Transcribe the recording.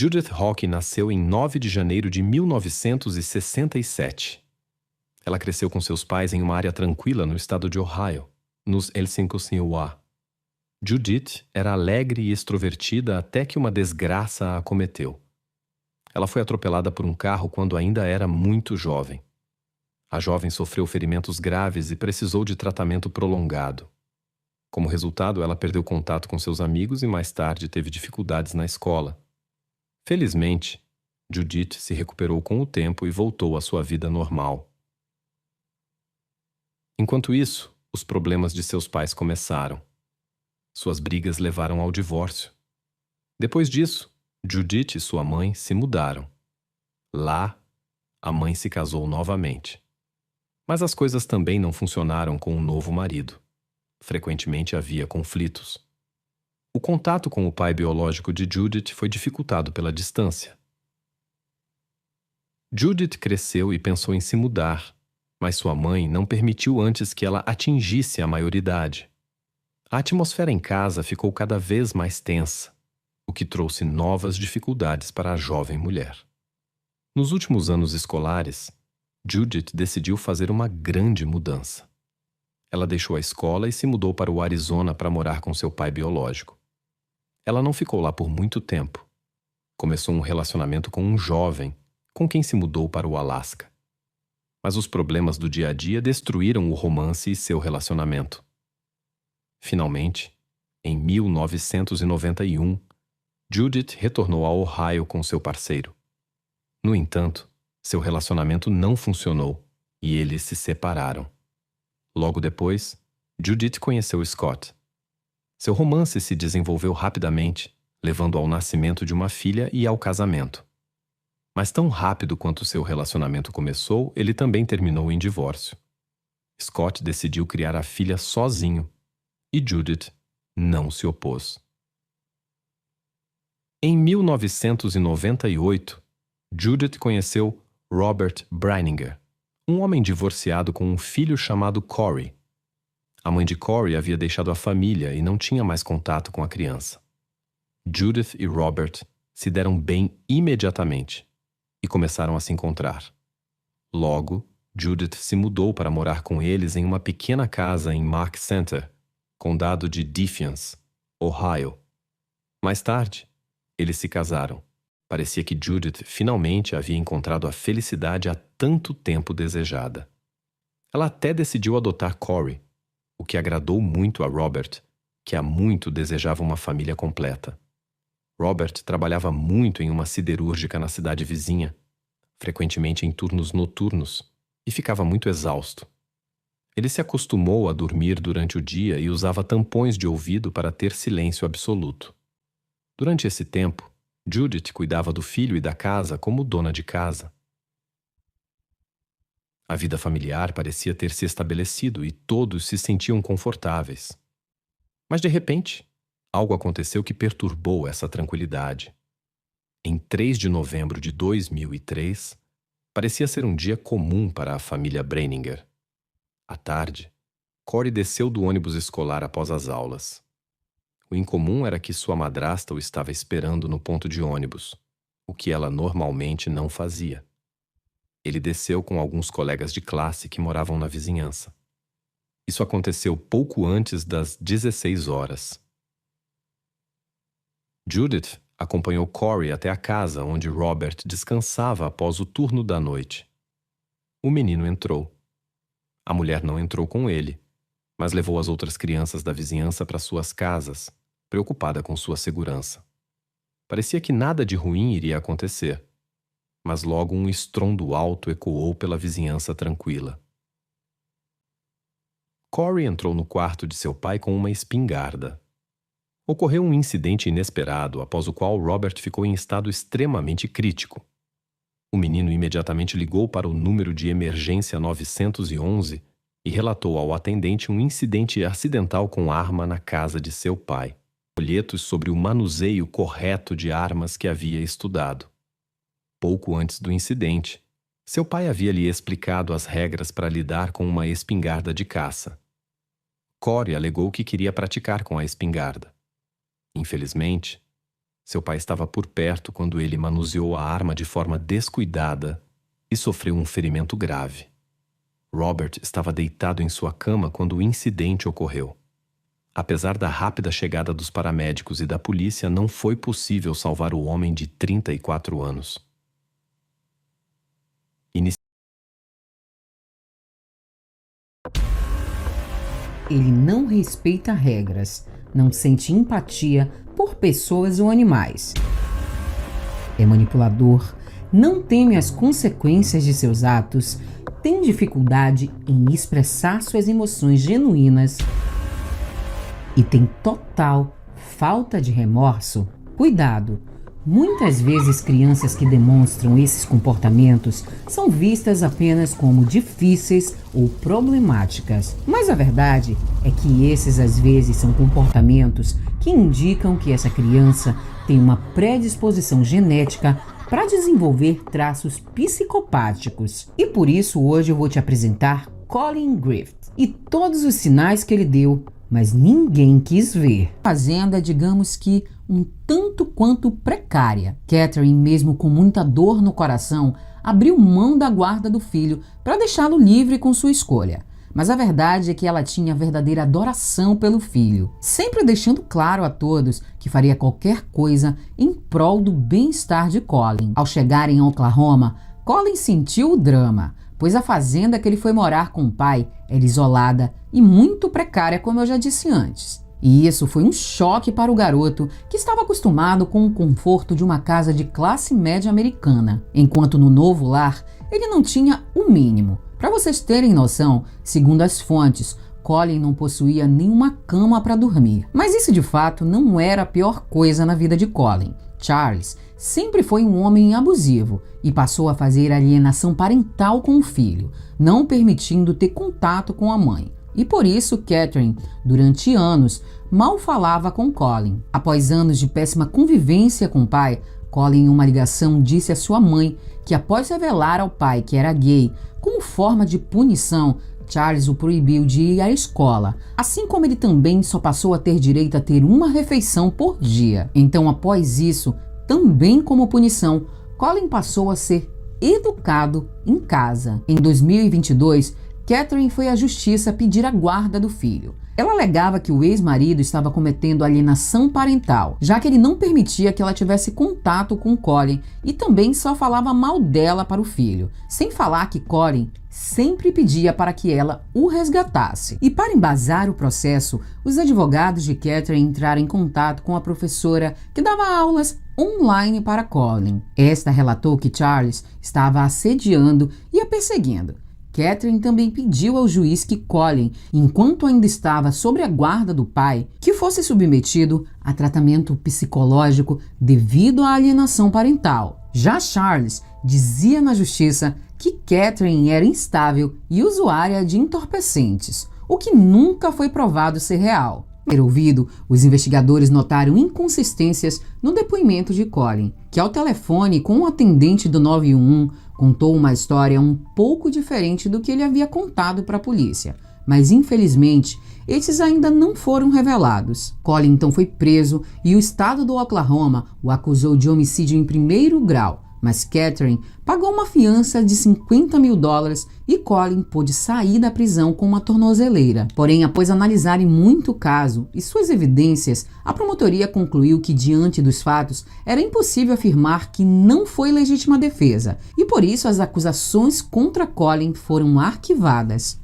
Judith Hawkey nasceu em 9 de janeiro de 1967. Ela cresceu com seus pais em uma área tranquila no estado de Ohio, nos Helsinki-Uá. Judith era alegre e extrovertida até que uma desgraça a acometeu. Ela foi atropelada por um carro quando ainda era muito jovem. A jovem sofreu ferimentos graves e precisou de tratamento prolongado. Como resultado, ela perdeu contato com seus amigos e mais tarde teve dificuldades na escola. Felizmente, Judith se recuperou com o tempo e voltou à sua vida normal. Enquanto isso, os problemas de seus pais começaram. Suas brigas levaram ao divórcio. Depois disso, Judith e sua mãe se mudaram. Lá, a mãe se casou novamente. Mas as coisas também não funcionaram com o novo marido. Frequentemente havia conflitos. O contato com o pai biológico de Judith foi dificultado pela distância. Judith cresceu e pensou em se mudar, mas sua mãe não permitiu antes que ela atingisse a maioridade. A atmosfera em casa ficou cada vez mais tensa, o que trouxe novas dificuldades para a jovem mulher. Nos últimos anos escolares, Judith decidiu fazer uma grande mudança. Ela deixou a escola e se mudou para o Arizona para morar com seu pai biológico. Ela não ficou lá por muito tempo. Começou um relacionamento com um jovem, com quem se mudou para o Alasca. Mas os problemas do dia a dia destruíram o romance e seu relacionamento. Finalmente, em 1991, Judith retornou a Ohio com seu parceiro. No entanto, seu relacionamento não funcionou e eles se separaram. Logo depois, Judith conheceu Scott. Seu romance se desenvolveu rapidamente, levando ao nascimento de uma filha e ao casamento. Mas tão rápido quanto seu relacionamento começou, ele também terminou em divórcio. Scott decidiu criar a filha sozinho, e Judith não se opôs. Em 1998, Judith conheceu Robert Brininger, um homem divorciado com um filho chamado Corey. A mãe de Corey havia deixado a família e não tinha mais contato com a criança. Judith e Robert se deram bem imediatamente e começaram a se encontrar. Logo, Judith se mudou para morar com eles em uma pequena casa em Mark Center, condado de Defiance, Ohio. Mais tarde, eles se casaram. Parecia que Judith finalmente havia encontrado a felicidade há tanto tempo desejada. Ela até decidiu adotar Corey, o que agradou muito a Robert, que há muito desejava uma família completa. Robert trabalhava muito em uma siderúrgica na cidade vizinha, frequentemente em turnos noturnos, e ficava muito exausto. Ele se acostumou a dormir durante o dia e usava tampões de ouvido para ter silêncio absoluto. Durante esse tempo, Judith cuidava do filho e da casa como dona de casa. A vida familiar parecia ter se estabelecido e todos se sentiam confortáveis. Mas, de repente, algo aconteceu que perturbou essa tranquilidade. Em 3 de novembro de 2003, parecia ser um dia comum para a família Brininger. À tarde, Corey desceu do ônibus escolar após as aulas. O incomum era que sua madrasta o estava esperando no ponto de ônibus, o que ela normalmente não fazia. Ele desceu com alguns colegas de classe que moravam na vizinhança. Isso aconteceu pouco antes das 16 horas. Judith acompanhou Corey até a casa onde Robert descansava após o turno da noite. O menino entrou. A mulher não entrou com ele, mas levou as outras crianças da vizinhança para suas casas, preocupada com sua segurança. Parecia que nada de ruim iria acontecer, mas logo um estrondo alto ecoou pela vizinhança tranquila. Corey entrou no quarto de seu pai com uma espingarda. Ocorreu um incidente inesperado, após o qual Robert ficou em estado extremamente crítico. O menino imediatamente ligou para o número de emergência 911 e relatou ao atendente um incidente acidental com arma na casa de seu pai. Folhetos sobre o manuseio correto de armas que havia estudado. Pouco antes do incidente, seu pai havia lhe explicado as regras para lidar com uma espingarda de caça. Corey alegou que queria praticar com a espingarda. Infelizmente, Seu pai estava por perto quando ele manuseou a arma de forma descuidada e sofreu um ferimento grave. Robert estava deitado em sua cama quando o incidente ocorreu. Apesar da rápida chegada dos paramédicos e da polícia, não foi possível salvar o homem de 34 anos. Ele não respeita regras, não sente empatia por pessoas ou animais. É manipulador, não teme as consequências de seus atos, tem dificuldade em expressar suas emoções genuínas e tem total falta de remorso. Cuidado! Muitas vezes crianças que demonstram esses comportamentos são vistas apenas como difíceis ou problemáticas. Mas a verdade é que esses às vezes são comportamentos que indicam que essa criança tem uma predisposição genética para desenvolver traços psicopáticos. E por isso hoje eu vou te apresentar Colin Griffith e todos os sinais que ele deu, mas ninguém quis ver. A fazenda, digamos que um tanto quanto precária. Catherine, mesmo com muita dor no coração, abriu mão da guarda do filho para deixá-lo livre com sua escolha. Mas a verdade é que ela tinha verdadeira adoração pelo filho, sempre deixando claro a todos que faria qualquer coisa em prol do bem-estar de Colin. Ao chegar em Oklahoma, Colin sentiu o drama, pois a fazenda que ele foi morar com o pai era isolada e muito precária, como eu já disse antes. E isso foi um choque para o garoto, que estava acostumado com o conforto de uma casa de classe média americana, enquanto no novo lar ele não tinha o mínimo. Para vocês terem noção, segundo as fontes, Colin não possuía nenhuma cama para dormir. Mas isso de fato não era a pior coisa na vida de Colin. Charles sempre foi um homem abusivo e passou a fazer alienação parental com o filho, não permitindo ter contato com a mãe. E por isso Catherine, durante anos, mal falava com Colin. Após anos de péssima convivência com o pai, Colin, em uma ligação, disse à sua mãe que após revelar ao pai que era gay, como forma de punição, Charles o proibiu de ir à escola, assim como ele também só passou a ter direito a ter uma refeição por dia. Então, após isso, também como punição, Colin passou a ser educado em casa. Em 2022, Catherine foi à justiça pedir a guarda do filho. Ela alegava que o ex-marido estava cometendo alienação parental, já que ele não permitia que ela tivesse contato com Colin e também só falava mal dela para o filho, sem falar que Colin sempre pedia para que ela o resgatasse. E para embasar o processo, os advogados de Catherine entraram em contato com a professora que dava aulas online para Colin. Esta relatou que Charles estava a assediando e a perseguindo. Catherine também pediu ao juiz que Colin, enquanto ainda estava sob a guarda do pai, que fosse submetido a tratamento psicológico devido à alienação parental. Já Charles dizia na justiça que Catherine era instável e usuária de entorpecentes, o que nunca foi provado ser real. Ter ouvido, os investigadores notaram inconsistências no depoimento de Colin, que ao telefone com o atendente do 911 contou uma história um pouco diferente do que ele havia contado para a polícia, mas infelizmente esses ainda não foram revelados. Colin então foi preso e o estado do Oklahoma o acusou de homicídio em primeiro grau, mas Catherine pagou uma fiança de $50 mil e Colin pôde sair da prisão com uma tornozeleira. Porém, após analisarem muito o caso e suas evidências, a promotoria concluiu que, diante dos fatos, era impossível afirmar que não foi legítima defesa, e por isso as acusações contra Colin foram arquivadas.